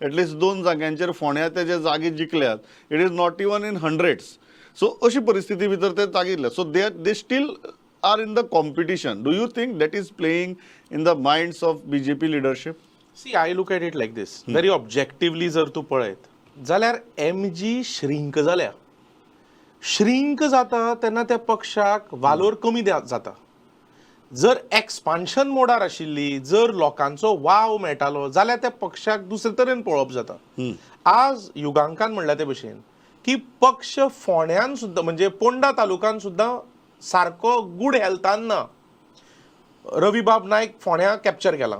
At least 2 जाग्यांचेर फोंड्या ते जे जागे जिखल्यात, it is not even in hundreds. So अशी परिस्थिती भितर ते जागिल्ले. So they still are in the competition. Do you think that is playing in the minds of BJP leadership? See, I look at it like this. Very objectively जर तूं पळयत जाल्यार MG shrink जाल्या. श्रिंक जाता तेन्ना त्या पक्षाक वालोर कमी जाता. जर एक्सपान्शन मोडार आशिल्ली, जर लोकांचो वाव मेळटालो जाल्यार त्या पक्षाक दुसरे तरेन पळोवप जाता. आज युगांकान म्हणल्या ते भशेन की पक्ष फोंड्यान सुद्दां म्हणजे पोंडा तालुक्यान सुद्दां सारको गूड हेल्थान ना. रविबाब नायक फोंड्या कॅप्चर केला,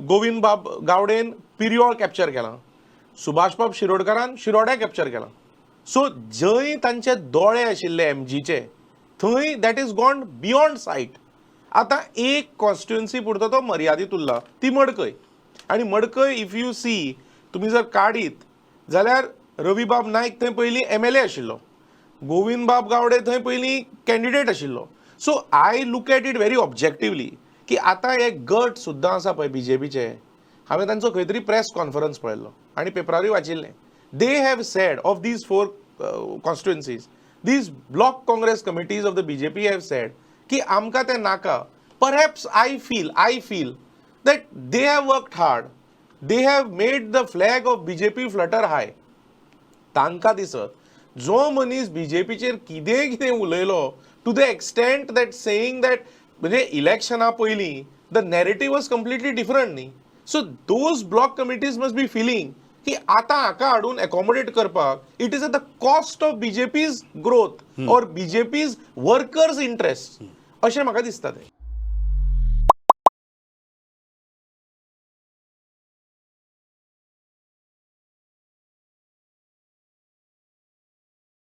गोविंद बाब गावडेन पिरियोळ कॅप्चर केला, सुभाषबाब शिरोडकरान शिरोड्या कॅप्चर केला. सो जंय तांचे दोळे आशिल्ले MGचे थंय दॅट इज गॉन बियॉन्ड सायट. आतां एक कॉन्स्टिट्युएन्सी पुरतो तो मर्यादीत उरला, ती मडकय. आनी मडकय इफ यू सी, तुमी जर काडीत जाल्यार रविबाब नायक थंय पयलीं MLA आशिल्लो, गोविंद बाब गावडे थंय पयलीं कॅन्डिडेट आशिल्लो. So I look at it very objectively की आतां हे गट सुद्दां आसा पळय बीजेपीचे, हांवें तांचो खंय तरी प्रेस कॉन्फरन्स पळयल्लो आनी पेपरारूय वाचिल्लें. They have said of these 4 constituencies, these block congress committees of the BJP have said ki amka te naka. Perhaps I feel that they have worked hard, they have made the flag of BJP flutter high. तांकां दिसत जो मनीस BJP chair कितें उलयलो to the extent that saying that म्हणजे इलेक्शना पयलीं the narrative was completely different न्ही. So those block committees must be feeling की आतां हाका हाडून एकोमोडेट करपाक it is at the cost of BJP's growth और BJP's वर्कर्स इंटरेस्ट अशें म्हाका दिसता.